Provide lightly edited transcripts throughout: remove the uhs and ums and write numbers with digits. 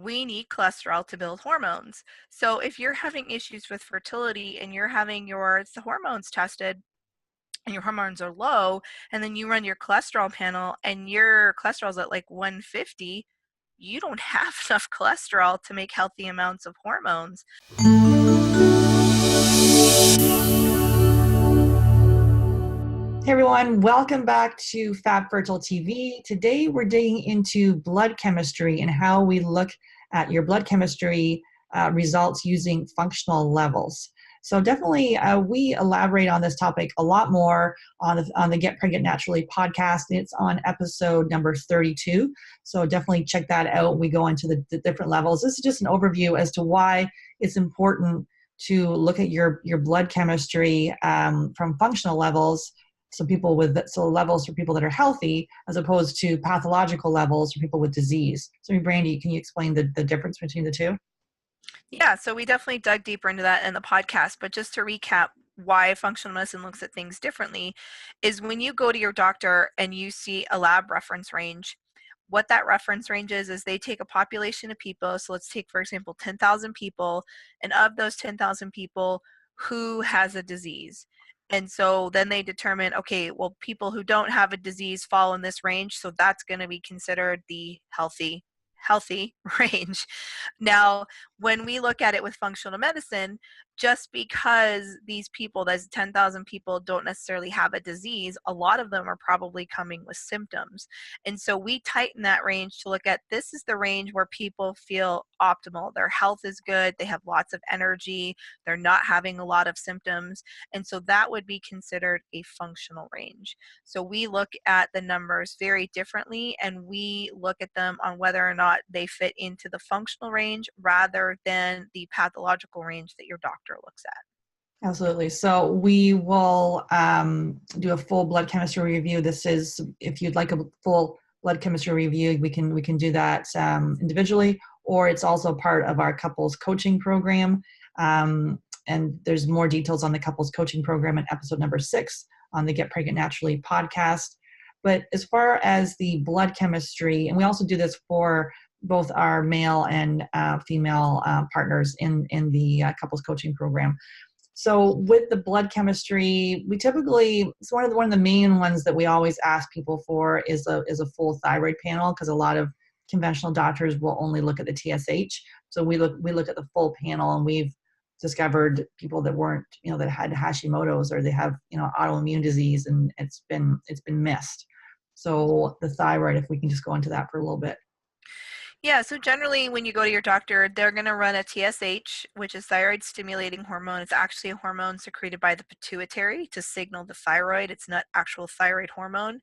we need cholesterol to build hormones. So if you're having issues with fertility and you're having the hormones tested and your hormones are low, and then you run your cholesterol panel and your cholesterol's at like 150, you don't have enough cholesterol to make healthy amounts of hormones. Hey everyone, welcome back to Fab Fertile TV. Today we're digging into blood chemistry and how we look at your blood chemistry results using functional levels. So definitely we elaborate on this topic a lot more on the Get Pregnant Naturally podcast. It's on episode number 32. So definitely check that out. We go into the different levels. This is just an overview as to why it's important to look at your blood chemistry from functional levals. So levels for people that are healthy, as opposed to pathological levels for people with disease. So Brandy, can you explain the difference between the two? Yeah, so we definitely dug deeper into that in the podcast, but just to recap why functional medicine looks at things differently is when you go to your doctor and you see a lab reference range, what that reference range is they take a population of people. So let's take, for example, 10,000 people, and of those 10,000 people, who has a disease? And so then they determine, okay, well, people who don't have a disease fall in this range, so that's going to be considered the healthy range. Now, when we look at it with functional medicine, just because these people, those 10,000 people, don't necessarily have a disease, a lot of them are probably coming with symptoms. And so we tighten that range to look at, this is the range where people feel optimal. Their health is good. They have lots of energy. They're not having a lot of symptoms. And so that would be considered a functional range. So we look at the numbers very differently, and we look at them on whether or not they fit into the functional range rather than the pathological range that your doctor looks at. Absolutely. So we will do a full blood chemistry review. This is, if you'd like a full blood chemistry review, we can do that individually, or it's also part of our couples coaching program. And there's more details on the couples coaching program in episode number 6 on the Get Pregnant Naturally podcast. But as far as the blood chemistry, and we also do this for both our male and female partners in the couples coaching program. So with the blood chemistry, we typically, it's one of the main ones that we always ask people for is a full thyroid panel, because a lot of conventional doctors will only look at the TSH. So we look at the full panel, and we've discovered people that weren't, that had Hashimoto's, or they have, autoimmune disease, and it's been missed. So the thyroid, if we can just go into that for a little bit. Yeah, so generally when you go to your doctor, they're going to run a TSH, which is thyroid stimulating hormone. It's actually a hormone secreted by the pituitary to signal the thyroid. It's not actual thyroid hormone.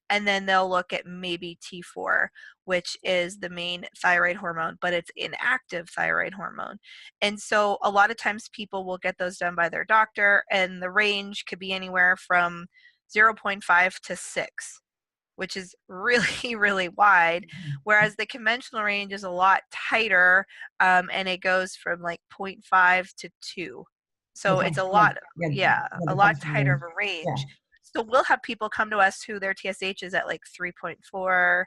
And then they'll look at maybe T4, which is the main thyroid hormone, but it's inactive thyroid hormone. And so a lot of times people will get those done by their doctor, and the range could be anywhere from 0.5 to 6. Which is really, really wide, whereas the conventional range is a lot tighter, and it goes from like 0.5 to 2. So it's a lot tighter of a range. Yeah. So we'll have people come to us who their TSH is at like 3.4,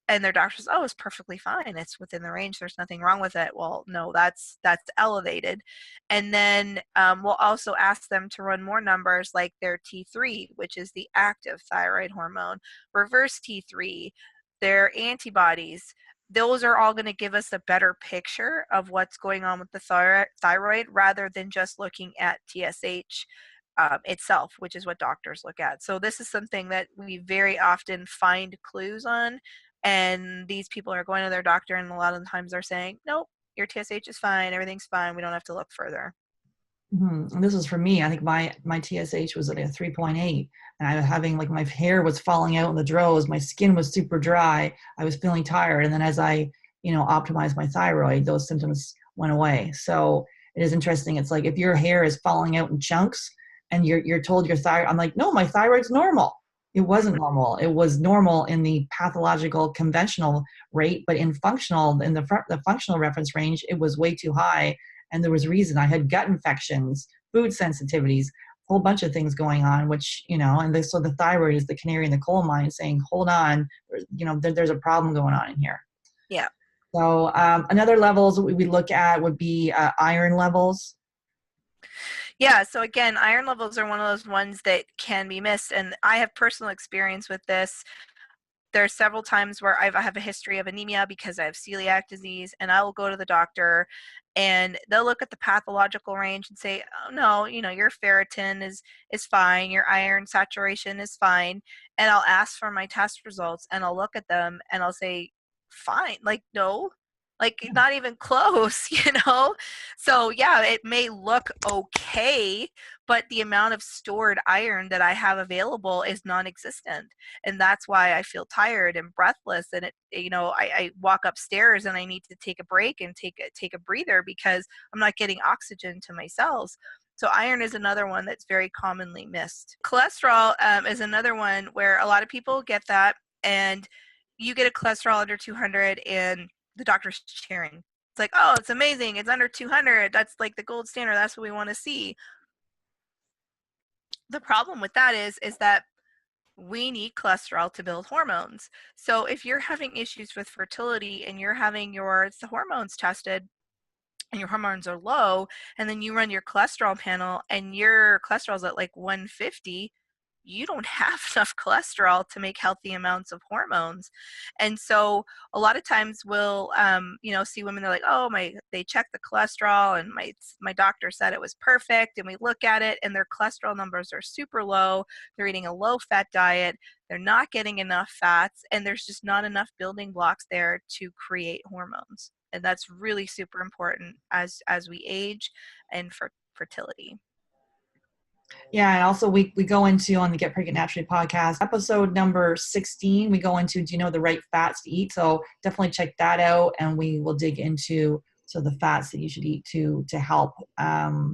and their doctor says, oh, it's perfectly fine. It's within the range. There's nothing wrong with it. Well, no, that's elevated. And then we'll also ask them to run more numbers like their T3, which is the active thyroid hormone, reverse T3, their antibodies. Those are all going to give us a better picture of what's going on with the thyroid rather than just looking at TSH itself, which is what doctors look at. So this is something that we very often find clues on, and these people are going to their doctor, and a lot of the times they're saying, nope, your TSH is fine, everything's fine, we don't have to look further. Mm-hmm. And this is for me. I think my TSH was at a 3.8, and I was having, like, my hair was falling out in the drows, my skin was super dry, I was feeling tired, and then as I optimized my thyroid, those symptoms went away. So it is interesting. It's like if your hair is falling out in chunks and you're told your thyroid, I'm like, no, my thyroid's normal. It wasn't normal. It was normal in the pathological conventional rate, but in the functional reference range, it was way too high. And there was reason. I had gut infections, food sensitivities, a whole bunch of things going on, which, so the thyroid is the canary in the coal mine saying, hold on, there's a problem going on in here. Yeah. So another levels we look at would be iron levels. Yeah, so again, iron levels are one of those ones that can be missed, and I have personal experience with this. There are several times where I have a history of anemia because I have celiac disease, and I will go to the doctor and they'll look at the pathological range and say, oh no, your ferritin is fine, your iron saturation is fine. And I'll ask for my test results and I'll look at them and I'll say, fine, like no, like not even close, So yeah, it may look okay, but the amount of stored iron that I have available is non-existent, and that's why I feel tired and breathless. And I walk upstairs and I need to take a break and take a breather because I'm not getting oxygen to my cells. So iron is another one that's very commonly missed. Cholesterol is another one where a lot of people get that, and you get a cholesterol under 200 and the doctor's cheering. It's like, oh, it's amazing, it's under 200, that's like the gold standard, that's what we want to see. The problem with that is that we need cholesterol to build hormones. So if you're having issues with fertility and you're having the hormones tested and your hormones are low, and then you run your cholesterol panel and your cholesterol's at like 150, you don't have enough cholesterol to make healthy amounts of hormones. And so a lot of times we'll see women, they're like, oh, they check the cholesterol and my doctor said it was perfect, and we look at it and their cholesterol numbers are super low, they're eating a low fat diet, they're not getting enough fats, and there's just not enough building blocks there to create hormones. And that's really super important as we age and for fertility. Yeah, and also we go into on the Get Pregnant Naturally podcast, episode number 16, we go into, do you know the right fats to eat? So definitely check that out, and we will dig into the fats that you should eat to help,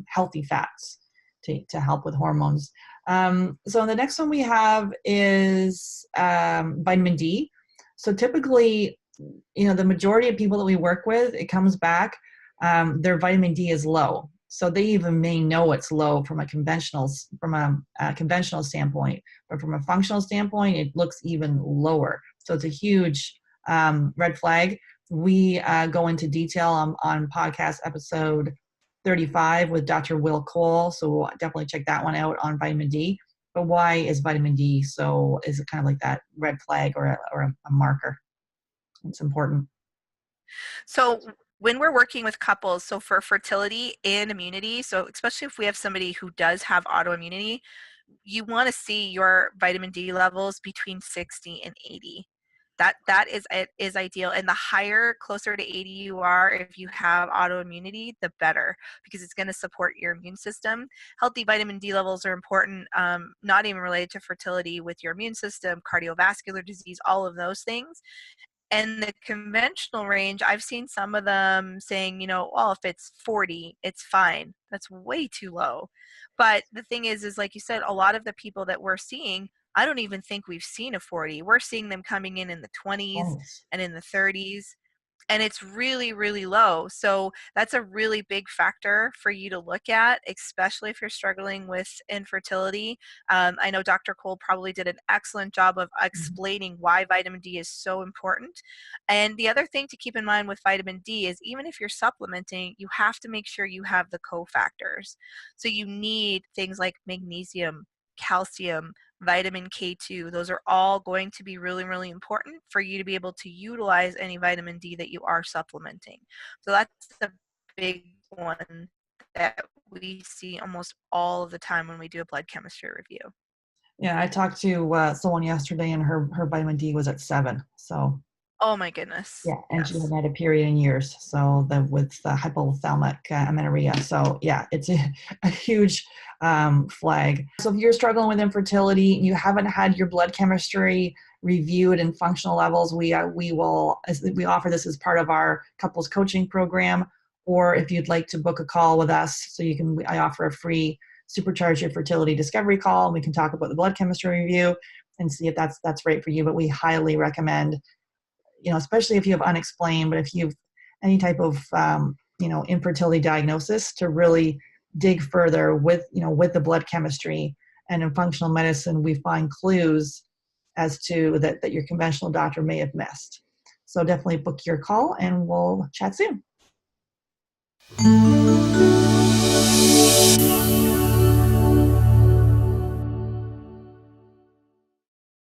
healthy fats to help with hormones. So the next one we have is vitamin D. So typically, the majority of people that we work with, it comes back, their vitamin D is low. So they even may know it's low from a conventional standpoint, but from a functional standpoint, it looks even lower. So it's a huge red flag. We go into detail on podcast episode 35 with Dr. Will Cole. So we'll definitely check that one out on vitamin D. But why is vitamin D is it kind of like that red flag or a marker? It's important. So when we're working with couples, so for fertility and immunity, so especially if we have somebody who does have autoimmunity, you want to see your vitamin D levels between 60 and 80. That is ideal, and the higher, closer to 80 you are, if you have autoimmunity, the better, because it's going to support your immune system. Healthy vitamin D levels are important, not even related to fertility, with your immune system, cardiovascular disease, all of those things. And the conventional range, I've seen some of them saying, well, if it's 40, it's fine. That's way too low. But the thing is like you said, a lot of the people that we're seeing, I don't even think we've seen a 40. We're seeing them coming in the 20s and in the 30s. And it's really, really low. So that's a really big factor for you to look at, especially if you're struggling with infertility. I know Dr. Cole probably did an excellent job of explaining why vitamin D is so important. And the other thing to keep in mind with vitamin D is, even if you're supplementing, you have to make sure you have the cofactors. So you need things like magnesium, calcium, vitamin K2. Those are all going to be really, really important for you to be able to utilize any vitamin D that you are supplementing. So that's the big one that we see almost all of the time when we do a blood chemistry review. Yeah, I talked to someone yesterday, and her vitamin D was at 7. So. Oh my goodness. Yeah, and yes. She hadn't had a period in years. So with hypothalamic amenorrhea. So yeah, it's a huge flag. So if you're struggling with infertility and you haven't had your blood chemistry reviewed and functional levels, we offer this as part of our couples coaching program. Or if you'd like to book a call with us, I offer a free Supercharge Your Fertility Discovery call, and we can talk about the blood chemistry review and see if that's right for you. But we highly recommend, especially if you have unexplained, but if you have any type of, infertility diagnosis, to really dig further with the blood chemistry. And in functional medicine, we find clues as to that your conventional doctor may have missed. So definitely book your call and we'll chat soon.